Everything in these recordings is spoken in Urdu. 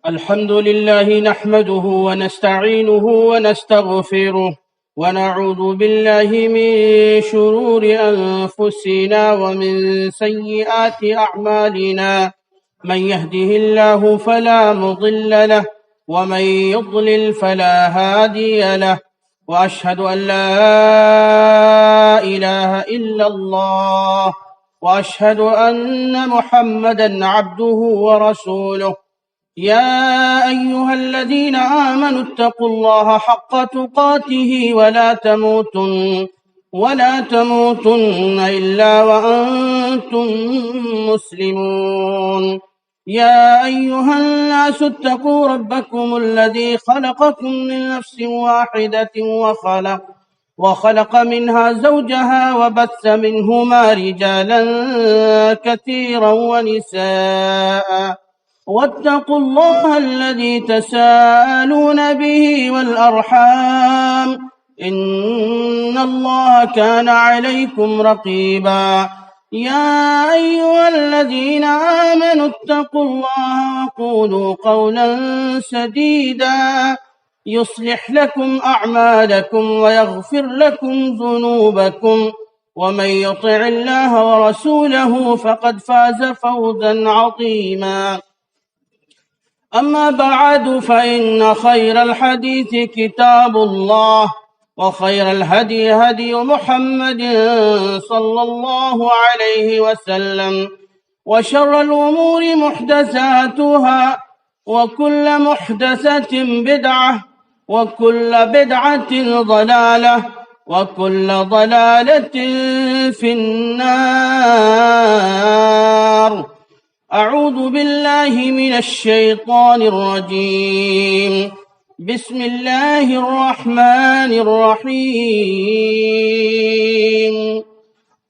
الحمد لله نحمده ونستعينه ونستغفره ونعوذ بالله من شرور أنفسنا ومن سيئات أعمالنا. من يهده الله فلا مضل له ومن يضلل فلا هادي له، وأشهد أن لا إله إلا الله وأشهد أن محمدا عبده ورسوله. يا أيها الذين آمنوا اتقوا الله حق تقاته ولا تموتن إلا وأنتم مسلمون. يا أيها الناس اتقوا ربكم الذي خلقكم من نفس واحدة وخلق منها زوجها وبث منهما رجالا كثيرا ونساء، واتقوا الله الذي تساءلون به والأرحام إن الله كان عليكم رقيبا. يا أيها الذين آمنوا اتقوا الله وقولوا قولا سديدا يصلح لكم أعمالكم ويغفر لكم ذنوبكم، ومن يطع الله ورسوله فقد فاز فوزا عظيما. أما بعد، فإن خير الحديث كتاب الله، وخير الهدي هدي محمد صلى الله عليه وسلم، وشر الأمور محدثاتها، وكل محدثة بدعة، وكل بدعة ضلالة، وكل ضلالة في النار. أعوذ بالله من الشيطان الرجيم. بسم الله الرحمن الرحيم.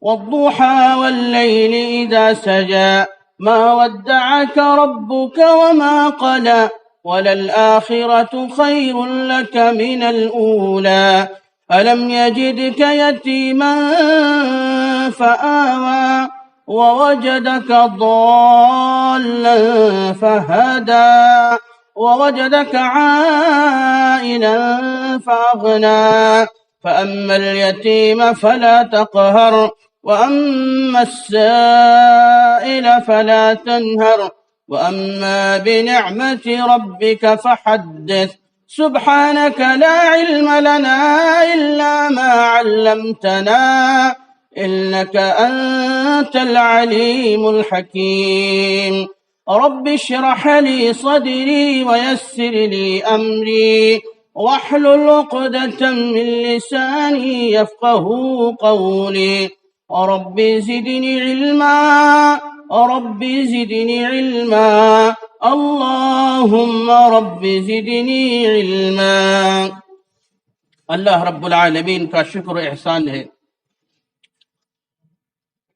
والضحى والليل إذا سجى ما ودعك ربك وما قلى وللآخرة خير لك من الأولى. ألم يجدك يتيما فآوى ووجدك ضالا فهدى ووجدك عائلا فأغنى. فأما اليتيم فلا تقهر وأما السائل فلا تنهر وأما بنعمة ربك فحدث. سبحانك لا علم لنا إلا ما علمتنا إنك أنت العليم الحكيم. رب اشرح لي صدري ويسر لي أمري واحلل عقدة من لساني يفقه قولي. رب زدني علما اللهم رب زدنی علما۔ اللہ رب العالمین کا شکر و احسان ہے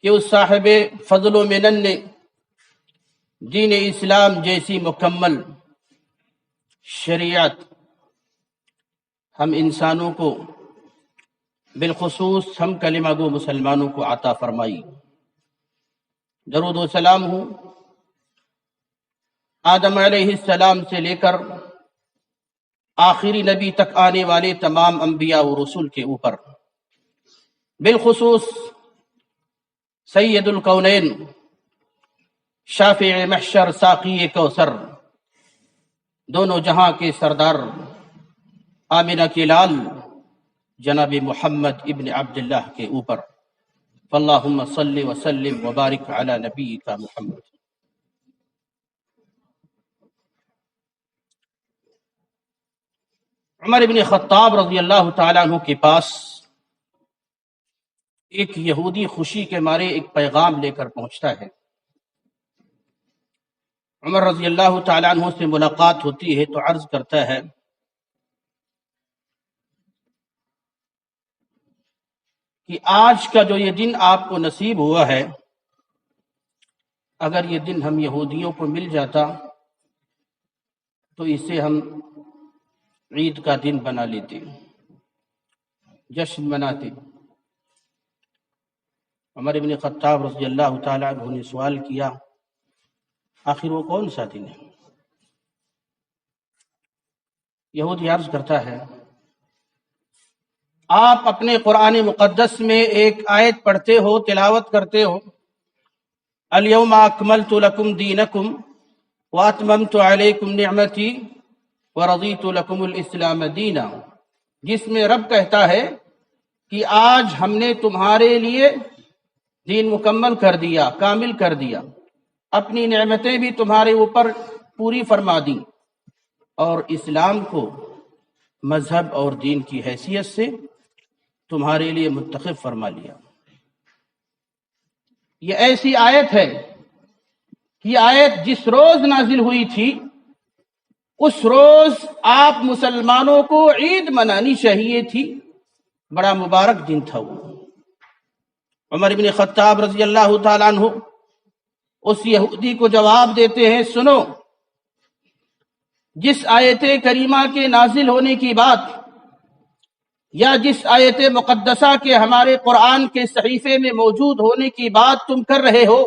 کہ اس صاحب فضل و منن نے دین اسلام جیسی مکمل شریعت ہم انسانوں کو، بالخصوص ہم کلمہ گو مسلمانوں کو عطا فرمائی۔ درود و سلام ہوں آدم علیہ السلام سے لے کر آخری نبی تک آنے والے تمام انبیاء و رسول کے اوپر، بالخصوص سید الکونین، شافع محشر، ساقی کوثر، دونوں جہاں کے سردار، آمنہ کے لال جناب محمد ابن عبداللہ کے اوپر۔ فاللہم صلی وسلم وبارک علی نبیک محمد۔ عمر ابن خطاب رضی اللہ تعالیٰ عنہ کے پاس ایک یہودی خوشی کے مارے ایک پیغام لے کر پہنچتا ہے۔ عمر رضی اللہ تعالیٰ عنہ سے ملاقات ہوتی ہے تو عرض کرتا ہے کہ آج کا جو یہ دن آپ کو نصیب ہوا ہے، اگر یہ دن ہم یہودیوں کو مل جاتا تو اسے ہم عید کا دن بنا لیتے، جشن مناتے۔ عمر بن خطاب رضی اللہ تعالیٰ عنہ نے سوال کیا، آخر وہ کون سا دن ہے؟ یہودی عرض کرتا ہے آپ اپنے قرآن مقدس میں ایک آیت پڑھتے ہو، تلاوت کرتے ہو، الیوم اکملت لکم دینکم واتممت علیکم نعمتی ورضیت لکم الاسلام دینا، جس میں رب کہتا ہے کہ آج ہم نے تمہارے لیے دین مکمل کر دیا، کامل کر دیا، اپنی نعمتیں بھی تمہارے اوپر پوری فرما دیں، اور اسلام کو مذہب اور دین کی حیثیت سے تمہارے لیے منتخب فرما لیا۔ یہ ایسی آیت ہے، یہ آیت جس روز نازل ہوئی تھی اس روز آپ مسلمانوں کو عید منانی چاہیے تھی، بڑا مبارک دن تھا وہ۔ عمر بن خطاب رضی اللہ تعالیٰ عنہ اس یہودی کو جواب دیتے ہیں، سنو، جس آیت کریمہ کے نازل ہونے کی بات یا جس آیت مقدسہ کے ہمارے قرآن کے صحیفے میں موجود ہونے کی بات تم کر رہے ہو،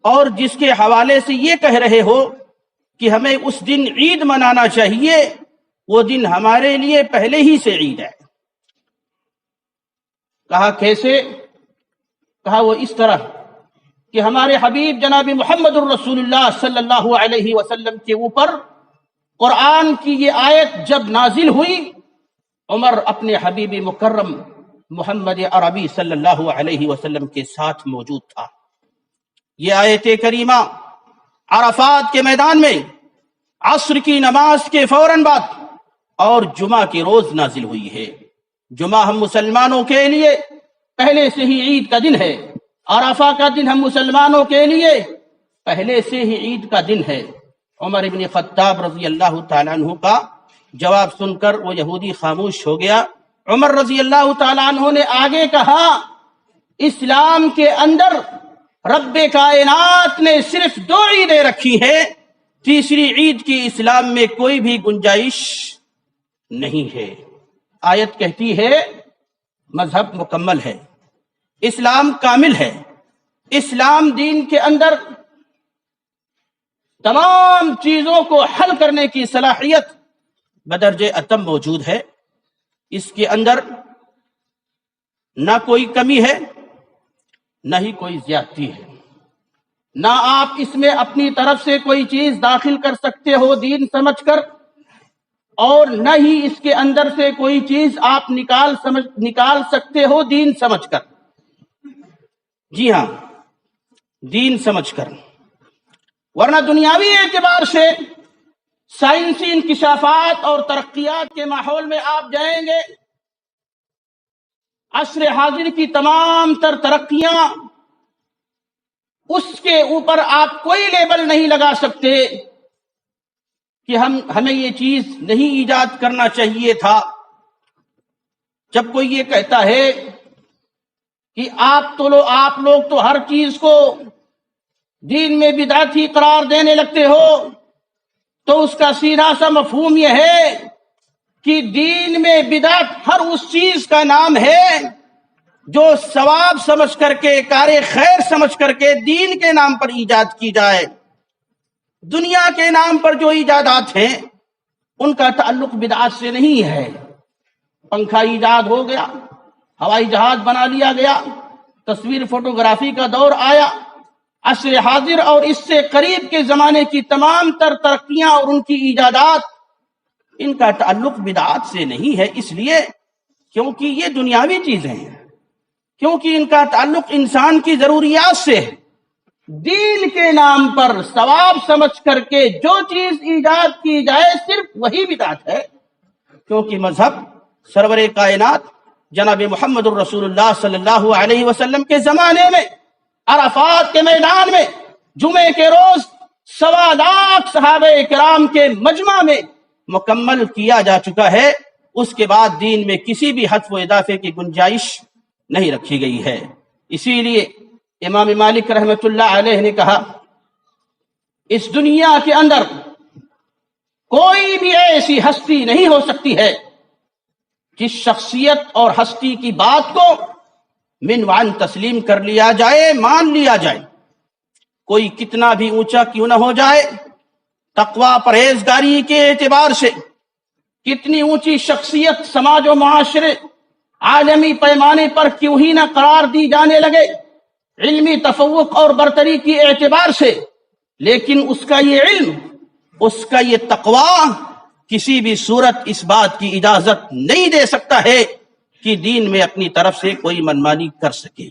اور جس کے حوالے سے یہ کہہ رہے ہو کہ ہمیں اس دن عید منانا چاہیے، وہ دن ہمارے لیے پہلے ہی سے عید ہے۔ کہا کیسے؟ کہا وہ اس طرح کہ ہمارے حبیب جناب محمد الرسول اللہ صلی اللہ علیہ وسلم کے اوپر قرآن کی یہ آیت جب نازل ہوئی، عمر اپنے حبیب مکرم محمد عربی صلی اللہ علیہ وسلم کے ساتھ موجود تھا۔ یہ آیت کریمہ عرفات کے میدان میں عصر کی نماز کے فوراً بعد اور جمعہ کے روز نازل ہوئی ہے۔ جمعہ ہم مسلمانوں کے لیے پہلے سے ہی عید کا دن ہے، عرفہ کا دن ہم مسلمانوں کے لیے پہلے سے ہی عید کا دن ہے۔ عمر بن خطاب رضی اللہ تعالیٰ عنہ کا جواب سن کر وہ یہودی خاموش ہو گیا۔ عمر رضی اللہ تعالیٰ عنہ نے آگے کہا، اسلام کے اندر رب کائنات نے صرف 2 عیدیں رکھی ہیں، تیسری عید کی اسلام میں کوئی بھی گنجائش نہیں ہے۔ آیت کہتی ہے مذہب مکمل ہے، اسلام کامل ہے، اسلام دین کے اندر تمام چیزوں کو حل کرنے کی صلاحیت بدرجہ اتم موجود ہے، اس کے اندر نہ کوئی کمی ہے نہ ہی کوئی زیادتی ہے، نہ آپ اس میں اپنی طرف سے کوئی چیز داخل کر سکتے ہو دین سمجھ کر، اور نہ ہی اس کے اندر سے کوئی چیز آپ نکال سکتے ہو دین سمجھ کر۔ جی ہاں، دین سمجھ کر، ورنہ دنیاوی اعتبار سے سائنسی انکشافات اور ترقیات کے ماحول میں آپ جائیں گے، عصر حاضر کی تمام تر ترقیاں، اس کے اوپر آپ کوئی لیبل نہیں لگا سکتے کہ ہمیں یہ چیز نہیں ایجاد کرنا چاہیے تھا۔ جب کوئی یہ کہتا ہے کہ آپ لوگ تو ہر چیز کو دین میں بدعتی قرار دینے لگتے ہو، تو اس کا سیدھا سا مفہوم یہ ہے کہ دین میں بدعت ہر اس چیز کا نام ہے جو ثواب سمجھ کر کے، کار خیر سمجھ کر کے دین کے نام پر ایجاد کی جائے۔ دنیا کے نام پر جو ایجادات ہیں ان کا تعلق بدعات سے نہیں ہے۔ پنکھا ایجاد ہو گیا، ہوائی جہاز بنا لیا گیا، تصویر فوٹوگرافی کا دور آیا، عصر حاضر اور اس سے قریب کے زمانے کی تمام تر ترقیاں اور ان کی ایجادات، ان کا تعلق بدعات سے نہیں ہے، اس لیے کیونکہ یہ دنیاوی چیزیں ہیں، کیونکہ ان کا تعلق انسان کی ضروریات سے ہے۔ دین کے نام پر ثواب سمجھ کر کے جو چیز ایجاد کی جائے صرف وہی بدعت ہے، کیونکہ مذہب سرور کائنات جناب محمد الرسول اللہ صلی اللہ علیہ وسلم کے زمانے میں عرفات کے میدان میں جمعے کے روز 1.25 لاکھ صحابہ کرام کے مجمع میں مکمل کیا جا چکا ہے۔ اس کے بعد دین میں کسی بھی حذف و اضافے کی گنجائش نہیں رکھی گئی ہے۔ اسی لیے امام مالک رحمۃ اللہ علیہ نے کہا، اس دنیا کے اندر کوئی بھی ایسی ہستی نہیں ہو سکتی ہے جس شخصیت اور ہستی کی بات کو من وعن تسلیم کر لیا جائے، مان لیا جائے، کوئی کتنا بھی اونچا کیوں نہ ہو جائے، تقوی پرہیزگاری کے اعتبار سے کتنی اونچی شخصیت سماج و معاشرے عالمی پیمانے پر کیوں ہی نہ قرار دی جانے لگے علمی تفوق اور برتری کی اعتبار سے، لیکن اس کا یہ علم، اس کا یہ تقوی کسی بھی صورت اس بات کی اجازت نہیں دے سکتا ہے کہ دین میں اپنی طرف سے کوئی منمانی کر سکے۔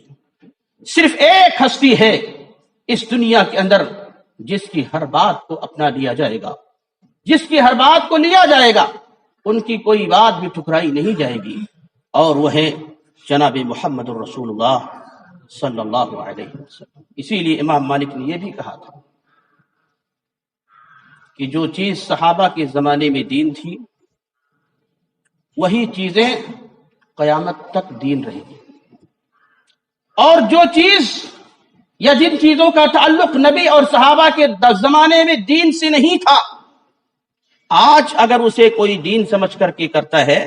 صرف ایک ہستی ہے اس دنیا کے اندر جس کی ہر بات کو اپنا لیا جائے گا، جس کی ہر بات کو لیا جائے گا، ان کی کوئی بات بھی ٹھکرائی نہیں جائے گی، اور وہ ہے جناب محمد الرسول اللہ صلی اللہ علیہ وسلم۔ اسی لیے امام مالک نے یہ بھی کہا تھا کہ جو چیز صحابہ کے زمانے میں دین تھی وہی چیزیں قیامت تک دین رہے گی، اور جو چیز یا جن چیزوں کا تعلق نبی اور صحابہ کے زمانے میں دین سے نہیں تھا، آج اگر اسے کوئی دین سمجھ کر کے کرتا ہے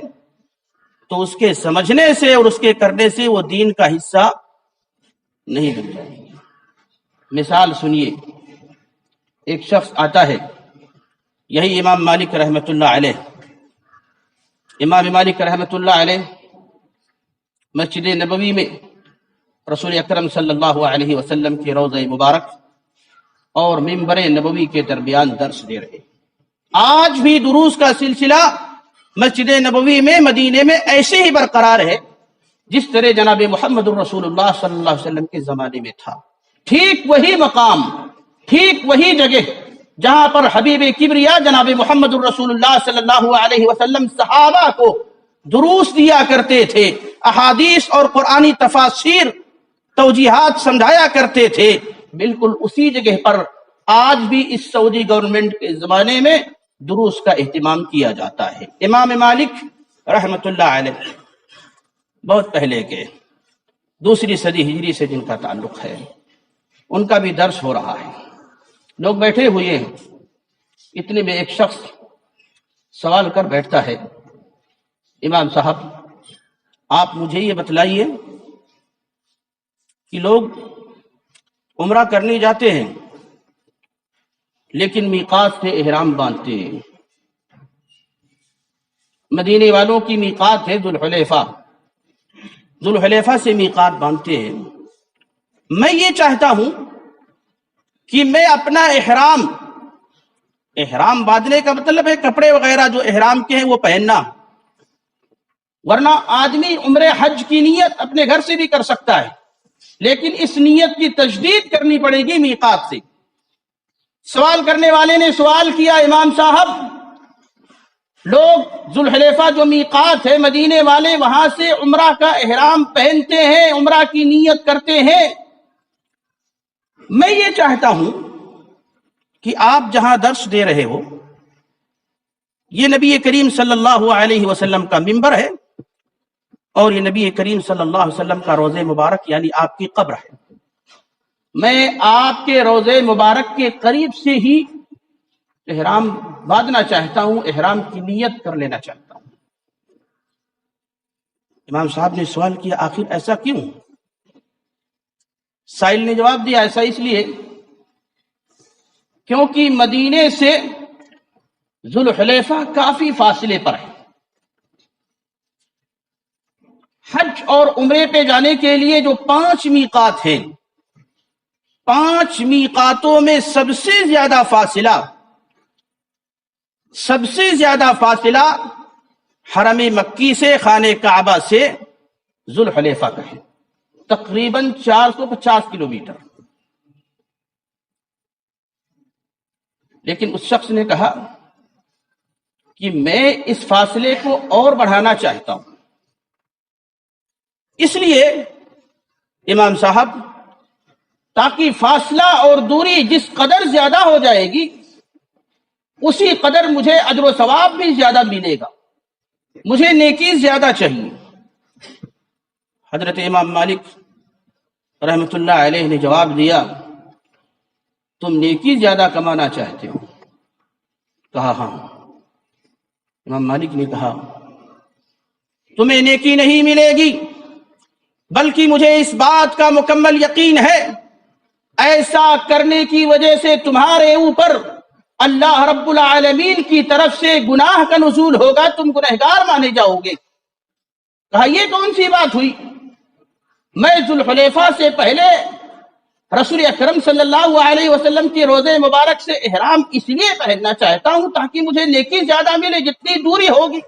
تو اس کے سمجھنے سے اور اس کے کرنے سے وہ دین کا حصہ نہیں بن جائے گی۔ مثال سنیے، ایک شخص آتا ہے، یہی امام مالک رحمۃ اللہ علیہ، امام مالک رحمۃ اللہ علیہ مسجد نبوی میں رسول اکرم صلی اللہ علیہ وسلم کی روضہ مبارک اور منبر نبوی کے درمیان درس دے رہے۔ آج بھی دروس کا سلسلہ مسجد نبوی میں مدینے میں ایسے ہی برقرار ہے جس طرح جناب محمد الرسول اللہ صلی اللہ علیہ وسلم کے زمانے میں تھا۔ ٹھیک وہی مقام، ٹھیک وہی جگہ جہاں پر حبیب کبریا جناب محمد الرسول اللہ صلی اللہ علیہ وسلم صحابہ کو دروس دیا کرتے تھے، احادیث اور قرآنی تفاسیر توجیحات سمجھایا کرتے تھے، بالکل اسی جگہ پر آج بھی اس سعودی گورنمنٹ کے زمانے میں دروس کا اہتمام کیا جاتا ہے۔ امام مالک رحمت اللہ علیہ بہت پہلے کے 2 صدی ہجری سے جن کا تعلق ہے، ان کا بھی درس ہو رہا ہے، لوگ بیٹھے ہوئے ہیں، اتنے میں ایک شخص سوال کر بیٹھتا ہے، امام صاحب آپ مجھے یہ بتلائیے کہ لوگ عمرہ کرنے جاتے ہیں لیکن میقات سے احرام باندھتے ہیں، مدینے والوں کی میقات ہے ذوالحلیفہ، ذوالحلیفہ سے میقات باندھتے ہیں، میں یہ چاہتا ہوں کہ میں اپنا احرام باندھنے کا مطلب ہے کپڑے وغیرہ جو احرام کے ہیں وہ پہننا، ورنہ آدمی عمرے حج کی نیت اپنے گھر سے بھی کر سکتا ہے، لیکن اس نیت کی تجدید کرنی پڑے گی میقات سے۔ سوال کرنے والے نے سوال کیا، امام صاحب لوگ ذوالحلیفہ جو میقات ہے مدینے والے وہاں سے عمرہ کا احرام پہنتے ہیں، عمرہ کی نیت کرتے ہیں، میں یہ چاہتا ہوں کہ آپ جہاں درس دے رہے ہو یہ نبی کریم صلی اللہ علیہ وسلم کا منبر ہے اور یہ نبی کریم صلی اللہ علیہ وسلم کا روضہ مبارک یعنی آپ کی قبر ہے، میں آپ کے روضہ مبارک کے قریب سے ہی احرام باندھنا چاہتا ہوں، احرام کی نیت کر لینا چاہتا ہوں۔ امام صاحب نے سوال کیا آخر ایسا کیوں؟ سائل نے جواب دیا ایسا اس لیے کیونکہ مدینے سے ذوالحلیفہ کافی فاصلے پر ہے، حج اور عمرے پہ جانے کے لیے جو 5 میقات ہیں، 5 میقاتوں میں سب سے زیادہ فاصلہ حرم مکی سے خانہ کعبہ سے ذوالحلیفہ کا ہے، تقریباً 450 کلومیٹر۔ لیکن اس شخص نے کہا کہ میں اس فاصلے کو اور بڑھانا چاہتا ہوں، اس لیے امام صاحب تاکہ فاصلہ اور دوری جس قدر زیادہ ہو جائے گی اسی قدر مجھے اجر و ثواب بھی زیادہ ملے گا، مجھے نیکی زیادہ چاہیے۔ حضرت امام مالک رحمت اللہ علیہ نے جواب دیا تم نیکی زیادہ کمانا چاہتے ہو؟ کہا ہاں۔ امام مالک نے کہا تمہیں نیکی نہیں ملے گی، بلکہ مجھے اس بات کا مکمل یقین ہے ایسا کرنے کی وجہ سے تمہارے اوپر اللہ رب العالمین کی طرف سے گناہ کا نزول ہوگا، تم گنہگار مانے جاؤ گے۔ کہا یہ کون سی بات ہوئی؟ میں ذوالحلیفہ سے پہلے رسول اکرم صلی اللہ علیہ وسلم کے روزے مبارک سے احرام اس لیے پہننا چاہتا ہوں تاکہ مجھے نیکی زیادہ ملے، جتنی دوری ہوگی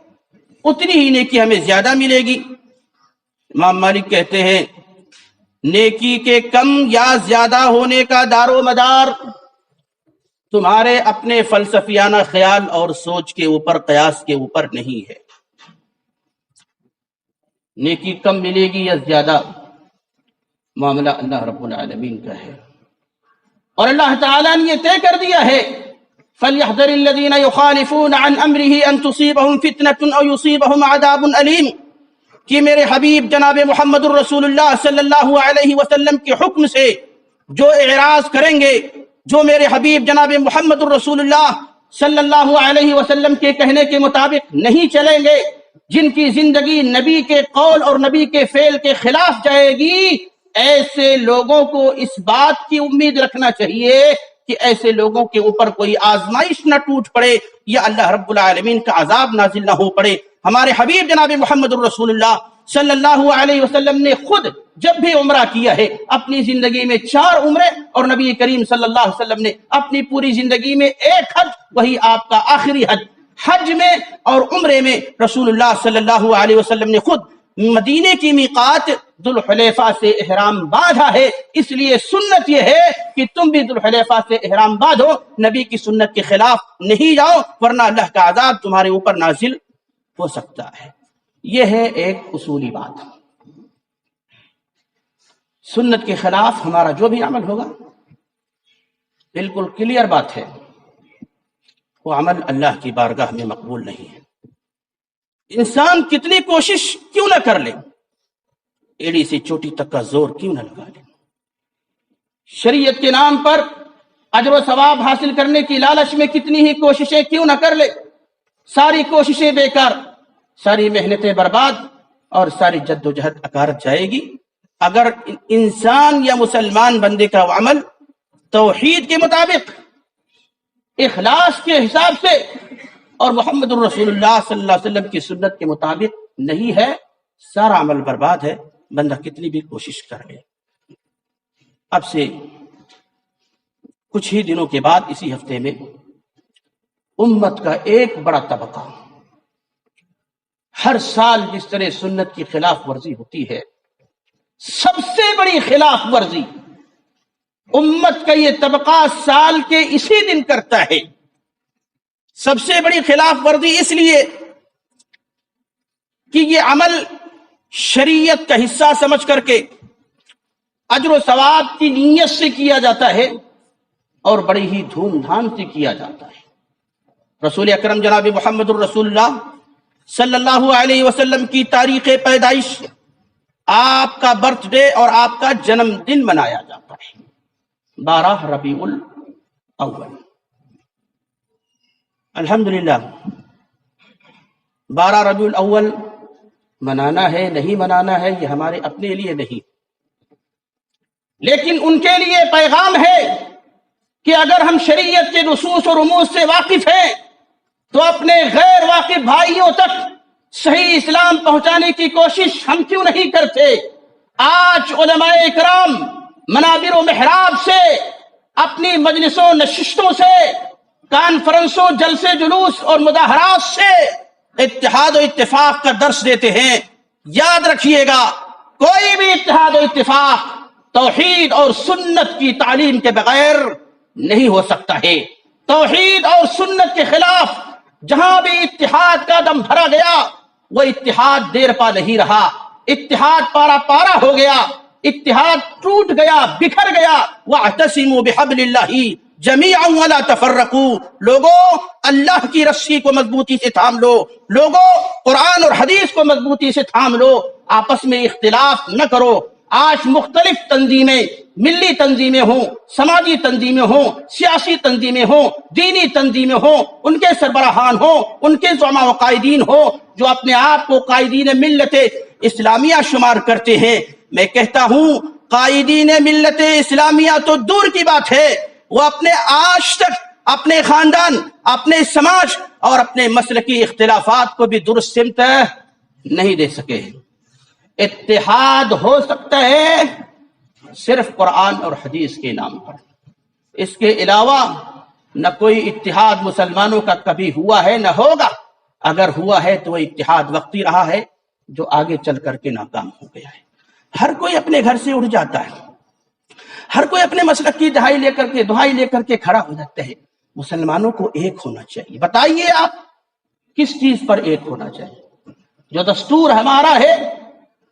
اتنی ہی نیکی ہمیں زیادہ ملے گی۔ امام مالک کہتے ہیں نیکی کے کم یا زیادہ ہونے کا دار و مدار تمہارے اپنے فلسفیانہ خیال اور سوچ کے اوپر، قیاس کے اوپر نہیں ہے۔ نیکی کم ملے گی یا زیادہ، معاملہ اللہ رب العالمین کا ہے، اور اللہ تعالیٰ نے یہ طے کر دیا ہے فَلْيَحْذَرِ الَّذِينَ يُخَالِفُونَ عَنْ أَمْرِهِ أَن تُصِيبَهُمْ فِتْنَةٌ أَوْ يُصِيبَهُمْ عَذَابٌ أَلِيمٌ کہ میرے حبیب جناب محمد الرسول اللہ صلی اللہ علیہ وسلم کے حکم سے جو اعراض کریں گے، جو میرے حبیب جناب محمد الرسول اللہ صلی اللہ علیہ وسلم کے کہنے کے مطابق نہیں چلیں گے، جن کی زندگی نبی کے قول اور نبی کے فعل کے خلاف جائے گی، ایسے لوگوں کو اس بات کی امید رکھنا چاہیے کہ ایسے لوگوں کے اوپر کوئی آزمائش نہ ٹوٹ پڑے یا اللہ رب العالمین کا عذاب نازل نہ ہو پڑے۔ ہمارے حبیب جناب محمد الرسول اللہ صلی اللہ علیہ وسلم نے خود جب بھی عمرہ کیا ہے اپنی زندگی میں 4 عمرے، اور نبی کریم صلی اللہ علیہ وسلم نے اپنی پوری زندگی میں 1 حج، وہی آپ کا آخری حج۔ حج میں اور عمرے میں رسول اللہ صلی اللہ علیہ وسلم نے خود مدینے کی میقات ذوالحلیفہ سے احرام باندھا ہے، اس لیے سنت یہ ہے کہ تم بھی ذوالحلیفہ سے احرام باندھو، نبی کی سنت کے خلاف نہیں جاؤ، ورنہ اللہ کا عذاب تمہارے اوپر نازل ہو سکتا ہے۔ یہ ہے ایک اصولی بات۔ سنت کے خلاف ہمارا جو بھی عمل ہوگا، بالکل کلیئر بات ہے، وہ عمل اللہ کی بارگاہ میں مقبول نہیں ہے۔ انسان کتنی کوشش کیوں نہ کر لے، ایڑی سے چوٹی تک کا زور کیوں نہ لگا لے، شریعت کے نام پر اجر و ثواب حاصل کرنے کی لالچ میں کتنی ہی کوششیں کیوں نہ کر لے، ساری کوششیں بیکار، ساری محنتیں برباد، اور ساری جد و جہد اکارت جائے گی اگر انسان یا مسلمان بندے کا عمل توحید کے مطابق، اخلاص کے حساب سے اور محمد الرسول اللہ صلی اللہ علیہ وسلم کی سنت کے مطابق نہیں ہے، سارا عمل برباد ہے، بندہ کتنی بھی کوشش کر لے۔ اب سے کچھ ہی دنوں کے بعد اسی ہفتے میں امت کا ایک بڑا طبقہ ہر سال جس طرح سنت کی خلاف ورزی ہوتی ہے، سب سے بڑی خلاف ورزی امت کا یہ طبقہ سال کے اسی دن کرتا ہے۔ سب سے بڑی خلاف ورزی اس لیے کہ یہ عمل شریعت کا حصہ سمجھ کر کے اجر و ثواب کی نیت سے کیا جاتا ہے اور بڑی ہی دھوم دھام سے کیا جاتا ہے۔ رسول اکرم جناب محمد الرسول اللہ صلی اللہ علیہ وسلم کی تاریخ پیدائش، آپ کا برتھ ڈے اور آپ کا جنم دن منایا جاتا ہے 12 ربیع الاول۔ الحمدللہ 12 ربیع الاول منانا ہے نہیں منانا ہے یہ ہمارے اپنے لیے نہیں، لیکن ان کے لیے پیغام ہے کہ اگر ہم شریعت کے نصوص اور رموز سے واقف ہیں تو اپنے غیر واقف بھائیوں تک صحیح اسلام پہنچانے کی کوشش ہم کیوں نہیں کرتے۔ آج علماء اکرام منابر و محراب سے، اپنی مجلسوں نشستوں سے، کانفرنسوں، جلسے جلوس اور مظاہرات سے اتحاد و اتفاق کا درس دیتے ہیں۔ یاد رکھیے گا، کوئی بھی اتحاد و اتفاق توحید اور سنت کی تعلیم کے بغیر نہیں ہو سکتا ہے۔ توحید اور سنت کے خلاف جہاں بھی اتحاد کا دم بھرا گیا، وہ اتحاد دیر پا نہیں رہا، اتحاد پارا پارا ہو گیا، اتحاد ٹوٹ گیا، بکھر گیا۔ وَاعْتَصِمُوا بِحَبْلِ اللَّهِ جَمِيعًا وَلَا تَفَرَّقُوا، لوگوں اللہ کی رسی کو مضبوطی سے تھام لو، لوگوں قرآن اور حدیث کو مضبوطی سے تھام لو، آپس میں اختلاف نہ کرو۔ آج مختلف تنظیمیں، ملی تنظیمیں ہوں، سماجی تنظیمیں ہوں، سیاسی تنظیمیں ہوں، دینی تنظیمیں ہوں، ان کے سربراہان ہوں، ان کے زعماء و قائدین ہوں جو اپنے آپ کو قائدین ملت اسلامیہ شمار کرتے ہیں، میں کہتا ہوں قائدین ملت اسلامیہ تو دور کی بات ہے، وہ اپنے آج تک اپنے خاندان، اپنے سماج اور اپنے مسلکی اختلافات کو بھی درست سمت نہیں دے سکے۔ اتحاد ہو سکتا ہے صرف قرآن اور حدیث کے نام پر، اس کے علاوہ نہ کوئی اتحاد مسلمانوں کا کبھی ہوا ہے نہ ہوگا۔ اگر ہوا ہے تو وہ اتحاد وقتی رہا ہے جو آگے چل کر کے ناکام ہو گیا ہے۔ ہر کوئی اپنے گھر سے اٹھ جاتا ہے، ہر کوئی اپنے مسلک کی دہائی لے کر کے کھڑا ہو جاتا ہے۔ مسلمانوں کو ایک ہونا چاہیے۔ بتائیے آپ کس چیز پر ایک ہونا چاہیے؟ جو دستور ہمارا ہے،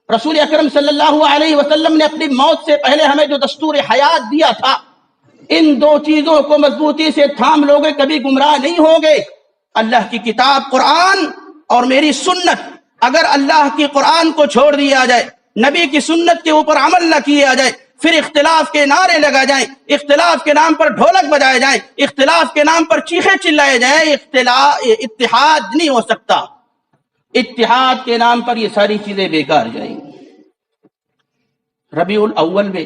رسول اکرم صلی اللہ علیہ وسلم نے اپنی موت سے پہلے ہمیں جو دستور حیات دیا تھا، ان دو چیزوں کو مضبوطی سے تھام لوگے کبھی گمراہ نہیں ہوگے۔ اللہ کی کتاب قرآن اور میری سنت۔ اگر اللہ کی قرآن کو چھوڑ دیا جائے، نبی کی سنت کے اوپر عمل نہ کیا جائے، پھر اختلاف کے نعرے لگا جائیں، اختلاف کے نام پر ڈھولک بجائے جائیں، اختلاف کے نام پر چیخے چلائے جائیں، اتحاد نہیں ہو سکتا۔ اتحاد کے نام پر یہ ساری چیزیں بیکار جائیں۔ ربیع الاول میں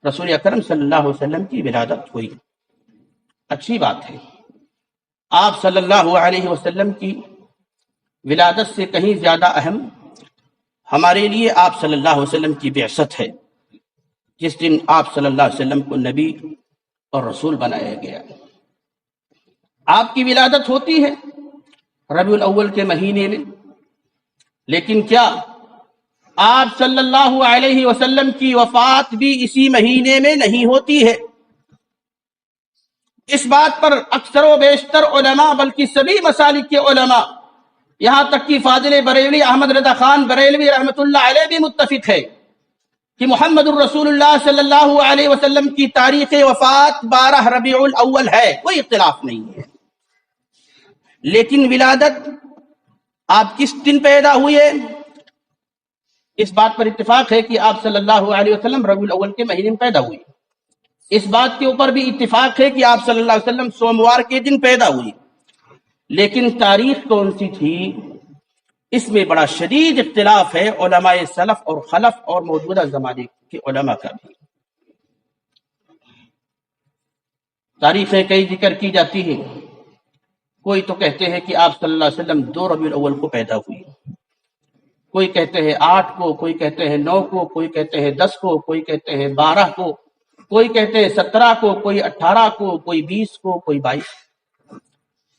رسول اکرم صلی اللہ علیہ وسلم کی ولادت ہوئی، اچھی بات ہے۔ آپ صلی اللہ علیہ وسلم کی ولادت سے کہیں زیادہ اہم ہمارے لیے آپ صلی اللہ علیہ وسلم کی بعثت ہے، جس دن آپ صلی اللہ علیہ وسلم کو نبی اور رسول بنایا گیا۔ آپ کی ولادت ہوتی ہے ربیع الاول کے مہینے میں، لیکن کیا آپ صلی اللہ علیہ وسلم کی وفات بھی اسی مہینے میں نہیں ہوتی ہے؟ اس بات پر اکثر و بیشتر علماء، بلکہ سبھی مسالک کے علماء، یہاں تک کہ فاضل بریلوی احمد رضا خان بریلوی رحمۃ اللہ علیہ بھی متفق ہے کہ محمد الرسول اللہ صلی اللہ علیہ وسلم کی تاریخ وفات 12 ربیع الاول ہے، کوئی اختلاف نہیں ہے۔ لیکن ولادت آپ کس دن پیدا ہوئے؟ اس بات پر اتفاق ہے کہ آپ صلی اللہ علیہ وسلم ربیع الاول کے مہینے میں پیدا ہوئے۔ اس بات کے اوپر بھی اتفاق ہے کہ آپ صلی اللہ علیہ وسلم سوموار کے دن پیدا ہوئی، لیکن تاریخ کون سی تھی؟ اس میں بڑا شدید اختلاف ہے علماء سلف اور خلف اور موجودہ زمانے کے علماء کا بھی۔ تاریخیں کئی ذکر کی جاتی ہیں، کوئی تو کہتے ہیں کہ آپ صلی اللہ علیہ وسلم 2 ربیع الاول کو پیدا ہوئی، کوئی کہتے ہیں 8 کو، کوئی کہتے ہیں 9 کو، کوئی کہتے ہیں 10 کو، کوئی کہتے ہیں 12 کو، کوئی کہتے ہیں 17 کو، کوئی 18 کو، کوئی 20 کو، کوئی 22۔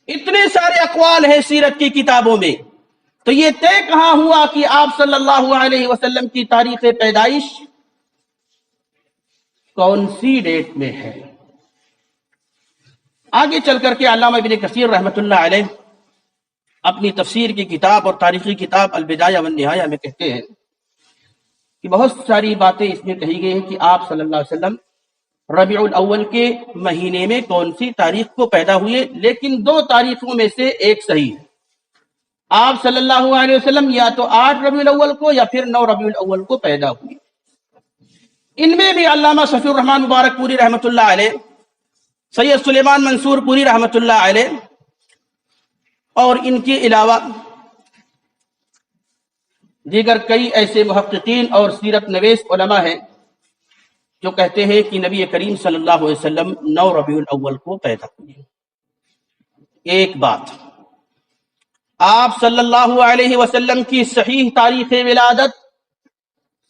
اتنے سارے اقوال ہیں سیرت کی کتابوں میں، تو یہ طے کہاں ہوا کہ آپ صلی اللہ علیہ وسلم کی تاریخ پیدائش کون سی ڈیٹ میں ہے؟ آگے چل کر کے علامہ ابن کثیر رحمۃ اللہ علیہ اپنی تفسیر کی کتاب اور تاریخی کتاب البدایہ والنہایہ میں کہتے ہیں کہ بہت ساری باتیں اس میں کہی گئی ہیں کہ آپ صلی اللہ علیہ وسلم ربیع الاول کے مہینے میں کون سی تاریخ کو پیدا ہوئے، لیکن 2 تاریخوں میں سے ایک صحیح ہے۔ آپ صلی اللہ علیہ وسلم یا تو 8 ربیع الاول کو یا پھر 9 ربیع الاول کو پیدا ہوئے۔ ان میں بھی علامہ صفی الرحمن مبارک پوری رحمۃ اللہ علیہ، سید سلیمان منصور پوری رحمۃ اللہ علیہ، اور ان کے علاوہ دیگر کئی ایسے محققین اور سیرت نویس علماء ہیں جو کہتے ہیں کہ نبی کریم صلی اللہ علیہ وسلم 9 ربیع الاول کو پیدا ہوئے۔ ایک بات، آپ صلی اللہ علیہ وسلم کی صحیح تاریخ ولادت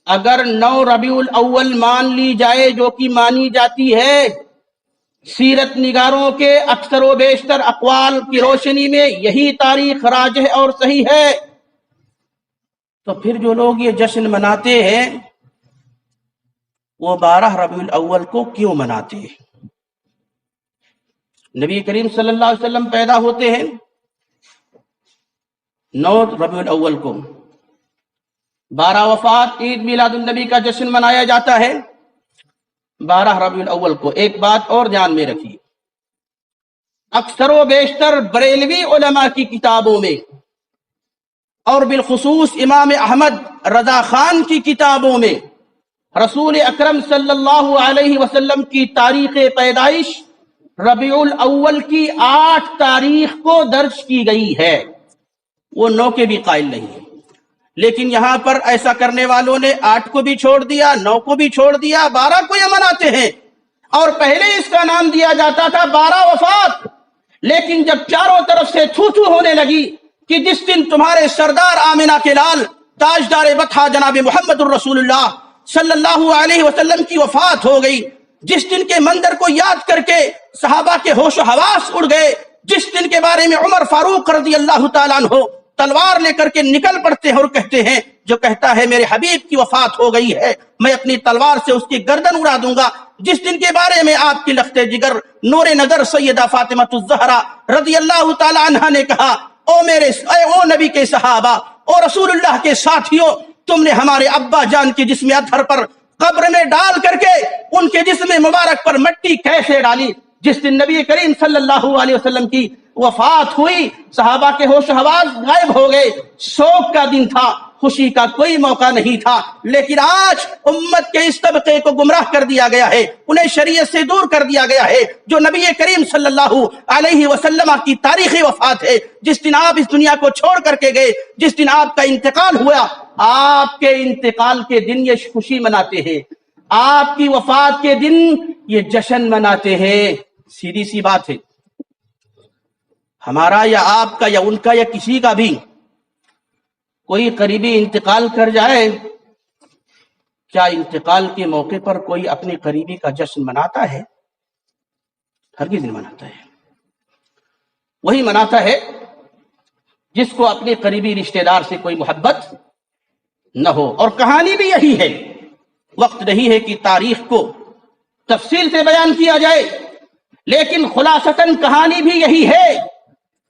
اگر 9 ربیع الاول مان لی جائے، جو کہ مانی جاتی ہے سیرت نگاروں کے اکثر و بیشتر اقوال کی روشنی میں، یہی تاریخ راجح اور صحیح ہے، تو پھر جو لوگ یہ جشن مناتے ہیں وہ 12 ربیع الاول کو کیوں مناتے ہیں؟ نبی کریم صلی اللہ علیہ وسلم پیدا ہوتے ہیں 9 ربیع الاول کو، 12 وفات عید میلاد النبی کا جشن منایا جاتا ہے 12 ربیع الاول کو۔ ایک بات اور دھیان میں رکھیے، اکثر و بیشتر بریلوی علماء کی کتابوں میں اور بالخصوص امام احمد رضا خان کی کتابوں میں رسول اکرم صلی اللہ علیہ وسلم کی تاریخ پیدائش ربیع الاول کی 8 تاریخ کو درج کی گئی ہے، وہ 9 کے بھی قائل نہیں ہے۔ لیکن یہاں پر ایسا کرنے والوں نے 8 کو بھی چھوڑ دیا، 9 کو بھی چھوڑ دیا، 12 کو یہ مناتے ہیں۔ اور پہلے اس کا نام دیا جاتا تھا 12 وفات، لیکن جب چاروں طرف سے تھو تھو ہونے لگی کہ جس دن تمہارے سردار آمنہ کے لال تاجدار بطحہ جناب محمد الرسول اللہ صلی اللہ علیہ وسلم کی وفات ہو گئی، جس دن کے منظر کو یاد کر کے صحابہ کے ہوش و حواس اڑ گئے، جس دن کے بارے میں عمر فاروق رضی اللہ تعالیٰ عنہ تلوار لے کر کے نکل پڑتے ہیں اور کہتے ہیں، جو کہتا ہے میرے حبیب کی وفات ہو گئی ہے میں اپنی تلوار سے اس کی گردن اڑا دوں گا، جس دن کے بارے میں آپ کی لخت جگر نور نظر سیدہ فاطمہ الزہرا رضی اللہ تعالی عنہا نے کہا، او نبی کے صحابہ، او رسول اللہ کے ساتھیوں، تم نے ہمارے ابا جان کے جسم اطہر پر قبر میں ڈال کر کے ان کے جسم مبارک پر مٹی کیسے ڈالی؟ جس دن نبی کریم صلی اللہ علیہ وسلم کی وفات ہوئی صحابہ کے ہوش و حواس غائب ہو گئے، شوق کا دن تھا، خوشی کا کوئی موقع نہیں تھا، لیکن آج امت کے اس طبقے کو گمراہ کر دیا گیا ہے، انہیں شریعت سے دور کر دیا گیا ہے، جو نبی کریم صلی اللہ علیہ وسلم کی تاریخی وفات ہے، جس دن آپ اس دنیا کو چھوڑ کر کے گئے، جس دن آپ کا انتقال ہوا، آپ کے انتقال کے دن یہ خوشی مناتے ہیں، آپ کی وفات کے دن یہ جشن مناتے ہیں۔ سیدھی سی بات ہے، ہمارا یا آپ کا یا ان کا یا کسی کا بھی کوئی قریبی انتقال کر جائے، کیا انتقال کے موقع پر کوئی اپنے قریبی کا جشن مناتا ہے؟ ہرگز نہیں مناتا ہے۔ وہی مناتا ہے جس کو اپنے قریبی رشتہ دار سے کوئی محبت نہ ہو، اور کہانی بھی یہی ہے۔ وقت نہیں ہے کہ تاریخ کو تفصیل سے بیان کیا جائے، لیکن خلاصتاً کہانی بھی یہی ہے۔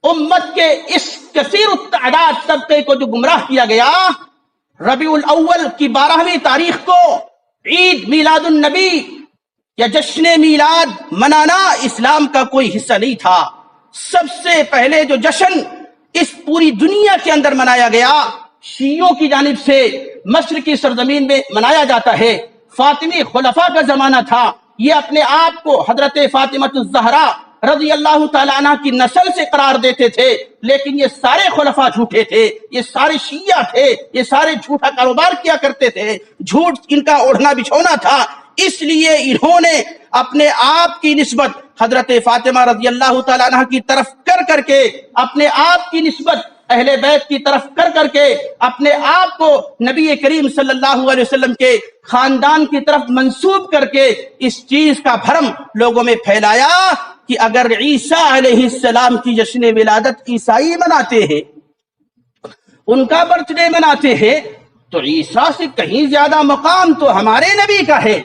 امت کے اس کثیر التعداد طبقے کو جو گمراہ کیا گیا، ربیع الاول کی 12ویں تاریخ کو عید میلاد النبی یا جشن میلاد منانا اسلام کا کوئی حصہ نہیں تھا۔ سب سے پہلے جو جشن اس پوری دنیا کے اندر منایا گیا، شیعوں کی جانب سے مصر کی سرزمین میں منایا جاتا ہے۔ فاطمی خلفاء کا زمانہ تھا، یہ اپنے آپ کو حضرت فاطمہ الزہرا رضی اللہ تعالیٰ عنہ کی نسل سے قرار دیتے تھے، لیکن یہ سارے خلفاء جھوٹے تھے، یہ سارے شیعہ تھے، یہ سارے جھوٹا کاروبار کیا کرتے تھے، جھوٹ ان کا اوڑھنا بچھونا تھا۔ اس لیے انہوں نے اپنے آپ کی نسبت حضرت فاطمہ رضی اللہ تعالیٰ عنہ کی طرف کر کے، اپنے آپ کی نسبت اہل بیت کی طرف کر کے، اپنے آپ کو نبی کریم صلی اللہ علیہ وسلم کے خاندان کی طرف منسوب کر کے اس چیز کا بھرم لوگوں میں پھیلایا کہ اگر عیسیٰ علیہ السلام کی جشن ولادت عیسائی مناتے ہیں، ان کا برتھ ڈے مناتے ہیں، تو عیسیٰ سے کہیں زیادہ مقام تو ہمارے نبی کا ہے۔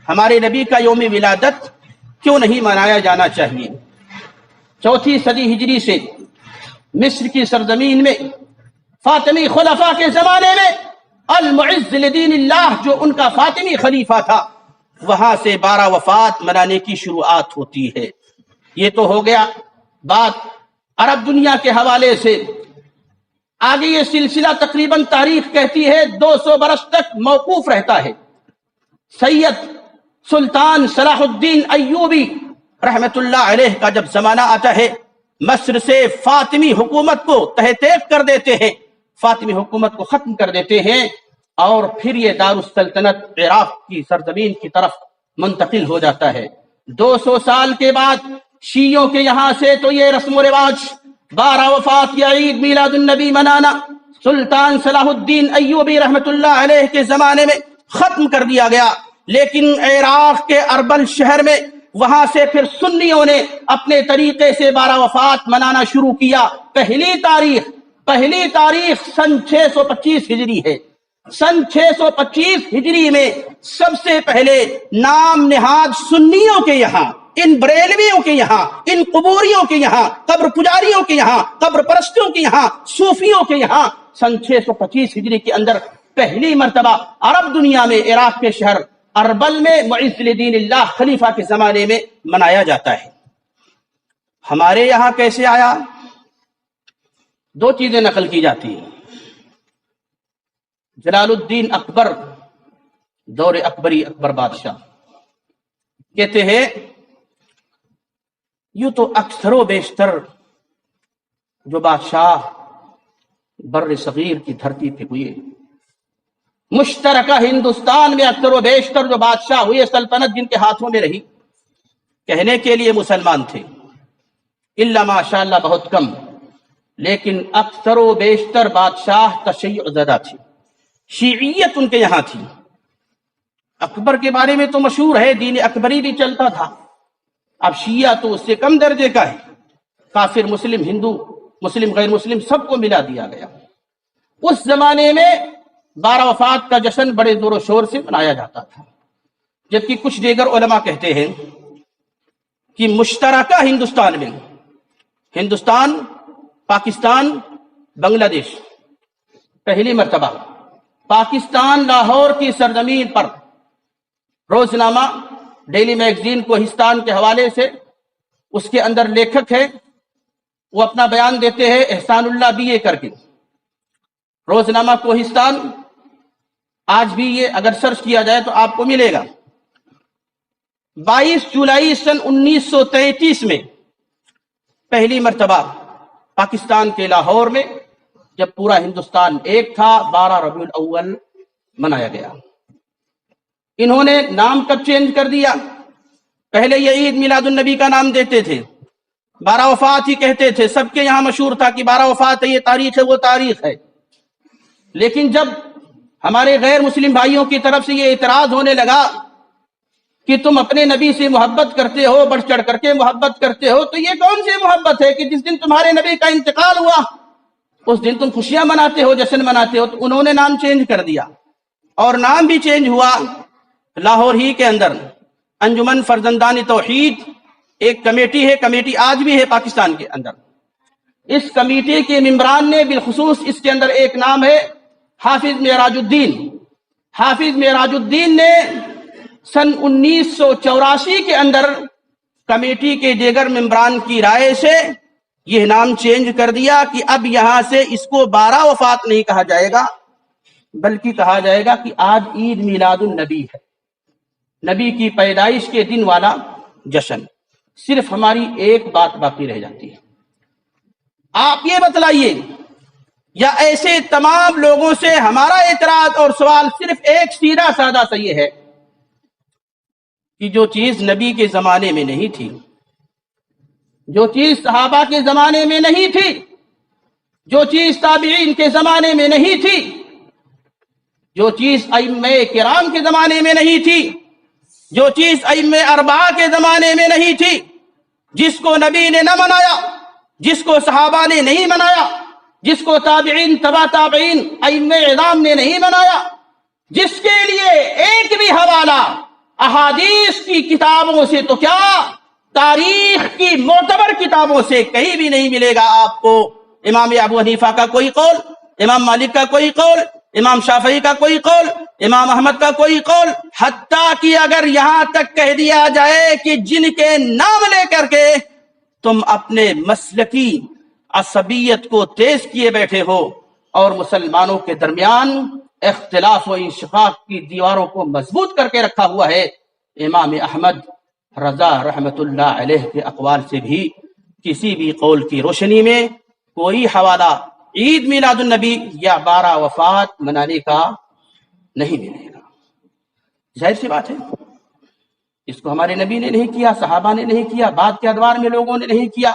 ہمارے نبی کا یوم ولادت کیوں نہیں منایا جانا چاہیے؟ 4 صدی ہجری سے مصر کی سرزمین میں فاطمی خلفاء کے زمانے میں المعز لدین اللہ جو ان کا فاطمی خلیفہ تھا، وہاں سے 12 وفات منانے کی شروعات ہوتی ہے۔ یہ تو ہو گیا بات عرب دنیا کے حوالے سے۔ آگے یہ سلسلہ تقریباً تاریخ کہتی ہے 200 برس تک موقوف رہتا ہے۔ سید سلطان صلاح الدین ایوبی رحمت اللہ علیہ کا جب زمانہ آتا ہے، مصر سے فاطمی حکومت کو تحت کر دیتے ہیں، فاطمی حکومت کو ختم کر دیتے ہیں، اور پھر یہ دارالسلطنت عراق کی سرزمین کی طرف منتقل ہو جاتا ہے۔ 200 سال کے بعد شیعوں کے یہاں سے تو یہ رسم و رواج 12 وفات یا عید میلاد النبی منانا سلطان صلاح الدین ایوبی رحمت اللہ علیہ کے زمانے میں ختم کر دیا گیا، لیکن عراق کے اربل شہر میں وہاں سے پھر سنیوں نے اپنے طریقے سے 12 وفات منانا شروع کیا۔ پہلی تاریخ سن 625 ہجری ہے۔ سن 625 ہجری میں سب سے پہلے نام نہاد سنیوں کے یہاں، ان بریلویوں کے یہاں، ان قبوریوں کے یہاں، قبر پجاریوں کے یہاں، قبر پرستوں کے یہاں، صوفیوں کے یہاں سن 625 ہجری کے اندر پہلی مرتبہ عرب دنیا میں عراق کے شہر اربل میں معز لدین اللہ خلیفہ کے زمانے میں منایا جاتا ہے۔ ہمارے یہاں کیسے آیا؟ 2 چیزیں نقل کی جاتی ہیں۔ جلال الدین اکبر، دور اکبری، اکبر بادشاہ کہتے ہیں یوں تو اکثر و بیشتر جو بادشاہ بر صغیر کی دھرتی پہ ہوئے، مشترکہ ہندوستان میں اکثر و بیشتر جو بادشاہ ہوئے، سلطنت جن کے ہاتھوں میں رہی، کہنے کے لیے مسلمان تھے، الا ماشاء اللہ بہت کم، لیکن اکثر و بیشتر بادشاہ تشیع زدہ تھے، شیعیت ان کے یہاں تھی۔ اکبر کے بارے میں تو مشہور ہے، دین اکبری بھی چلتا تھا، اب شیعہ تو اس سے کم درجے کا ہے، کافر مسلم ہندو مسلم غیر مسلم سب کو ملا دیا گیا۔ اس زمانے میں 12 وفات کا جشن بڑے زور و شور سے منایا جاتا تھا، جبکہ کچھ دیگر علماء کہتے ہیں کہ مشترکہ ہندوستان میں، ہندوستان، پاکستان، بنگلہ دیش، پہلی مرتبہ پاکستان لاہور کی سرزمین پر روزنامہ ڈیلی میگزین کوہستان کے حوالے سے، اس کے اندر لیکھک ہے، وہ اپنا بیان دیتے ہیں احسان اللہ BA کر کے، روزنامہ کوہستان، آج بھی یہ اگر سرچ کیا جائے تو آپ کو ملے گا۔ 22 جولائی سن 1933 میں پہلی مرتبہ پاکستان کے لاہور میں، جب پورا ہندوستان ایک تھا، 12 ربیع الاول منایا گیا۔ انہوں نے نام کب چینج کر دیا؟ پہلے یہ عید میلاد النبی کا نام دیتے تھے، 12 وفات ہی کہتے تھے، سب کے یہاں مشہور تھا کہ 12 وفات ہے، یہ تاریخ ہے، وہ تاریخ ہے۔ لیکن جب ہمارے غیر مسلم بھائیوں کی طرف سے یہ اعتراض ہونے لگا کہ تم اپنے نبی سے محبت کرتے ہو، بڑھ چڑھ کر کے محبت کرتے ہو، تو یہ کون سی محبت ہے کہ جس دن تمہارے نبی کا انتقال ہوا اس دن تم خوشیاں مناتے ہو، جشن مناتے ہو؟ تو انہوں نے نام چینج کر دیا، اور نام بھی چینج ہوا۔ لاہور ہی کے اندر انجمن فرزندان توحید ایک کمیٹی ہے، کمیٹی آج بھی ہے پاکستان کے اندر، اس کمیٹی کے ممبران نے بالخصوص اس کے اندر ایک نام ہے حافظ معراج الدین۔ حافظ معراج الدین نے سن 1984 کے اندر کمیٹی کے دیگر ممبران کی رائے سے یہ نام چینج کر دیا کہ اب یہاں سے اس کو 12 وفات نہیں کہا جائے گا، بلکہ کہا جائے گا کہ آج عید میلاد النبی ہے، نبی کی پیدائش کے دن والا جشن۔ صرف ہماری ایک بات باقی رہ جاتی ہے، آپ یہ بتلائیے، یا ایسے تمام لوگوں سے ہمارا اعتراض اور سوال صرف ایک سیدھا سادہ سا یہ ہے کہ جو چیز نبی کے زمانے میں نہیں تھی، جو چیز صحابہ کے زمانے میں نہیں تھی، جو چیز تابعین کے زمانے میں نہیں تھی، جو چیز ائمہ کرام کے زمانے میں نہیں تھی، جو چیز ائمہ اربعہ کے زمانے میں نہیں تھی، جس کو نبی نے نہ منایا، جس کو صحابہ نے نہیں منایا، جس کو تابعین تبع تابعین ائمہ اعظام نے نہیں منایا، جس کے لیے ایک بھی حوالہ احادیث کی کتابوں سے تو کیا تاریخ کی معتبر کتابوں سے کہیں بھی نہیں ملے گا آپ کو۔ امام ابو حنیفہ کا کوئی قول، امام مالک کا کوئی قول، امام شافعی کا کوئی قول، امام احمد کا کوئی قول، حتیٰ کہ اگر یہاں تک کہہ دیا جائے کہ جن کے نام لے کر کے تم اپنے مسلکی عصبیت کو تیز کیے بیٹھے ہو اور مسلمانوں کے درمیان اختلاف و انشقاق کی دیواروں کو مضبوط کر کے رکھا ہوا ہے، امام احمد رضا رحمت اللہ علیہ کے اقوال سے بھی کسی بھی قول کی روشنی میں کوئی حوالہ عید میلاد النبی یا 12 وفات منانے کا نہیں ملے گا۔ ظاہر سی بات ہے، اس کو ہمارے نبی نے نہیں کیا، صحابہ نے نہیں کیا، بعد کے ادوار میں لوگوں نے نہیں کیا،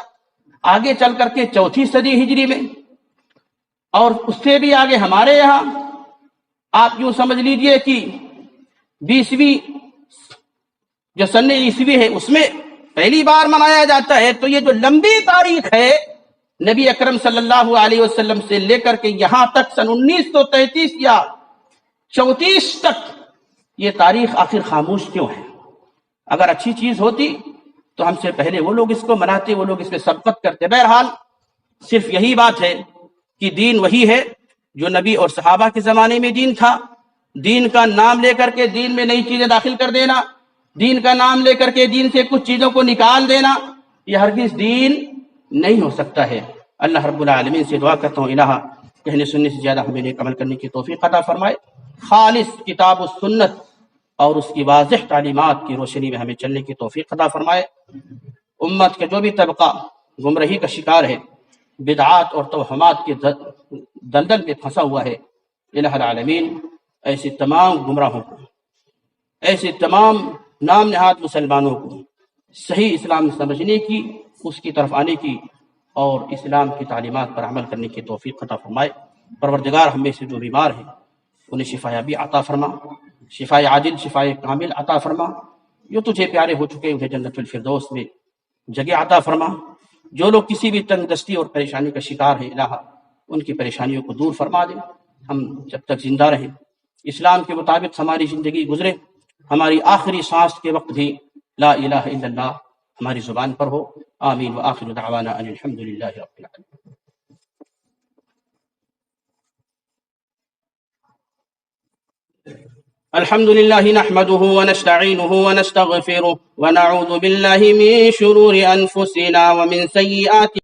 آگے چل کر کے 4 صدی ہجری میں، اور اس سے بھی آگے ہمارے یہاں آپ یوں سمجھ لیجئے کہ 20ویں جو سن عیسوی ہے اس میں پہلی بار منایا جاتا ہے۔ تو یہ جو لمبی تاریخ ہے نبی اکرم صلی اللہ علیہ وسلم سے لے کر کے یہاں تک سن 1933 یا 34 تک، یہ تاریخ آخر خاموش کیوں ہے؟ اگر اچھی چیز ہوتی تو ہم سے پہلے وہ لوگ اس کو مناتے، وہ لوگ اس میں سبقت کرتے۔ بہرحال صرف یہی بات ہے کہ دین وہی ہے جو نبی اور صحابہ کے زمانے میں دین تھا۔ دین کا نام لے کر کے دین میں نئی چیزیں داخل کر دینا، دین کا نام لے کر کے دین سے کچھ چیزوں کو نکال دینا، یہ ہرگز دین نہیں ہو سکتا ہے۔ اللہ رب العالمین سے دعا کرتا ہوں الہ کہنے سننے سے زیادہ ہمیں نیک عمل کرنے کی توفیق عطا فرمائے، خالص کتاب و سنت اور اس کی واضح تعلیمات کی روشنی میں ہمیں چلنے کی توفیق عطا فرمائے۔ امت کے جو بھی طبقہ گمراہی کا شکار ہے، بدعات اور توہمات کے دلدل میں پھنسا ہوا ہے، الہ العالمین ایسے تمام گمراہوں کو، ایسے تمام نام نہاد مسلمانوں کو صحیح اسلام سمجھنے کی، اس کی طرف آنے کی اور اسلام کی تعلیمات پر عمل کرنے کی توفیق عطا فرمائے۔ پروردگار ہم میں سے جو بیمار ہیں انہیں شفا یابی عطا فرما، شفا عاجل، شفا کامل عطا فرما۔ جو تجھے پیارے ہو چکے انہیں جنت الفردوس میں جگہ عطا فرما۔ جو لوگ کسی بھی تنگ دستی اور پریشانی کا شکار ہیں الہ ان کی پریشانیوں کو دور فرما دے۔ ہم جب تک زندہ رہیں اسلام کے مطابق ہماری زندگی گزرے، ہماری آخری سانس کے وقت بھی لا الہ الا اللہ ہماری زبان پر ہو۔ آمین وآخر دعوانا ان الحمد للہ رب العالمین۔ الحمد لله نحمده ونستعينه ونستغفره ونعوذ بالله من شرور أنفسنا ومن سيئات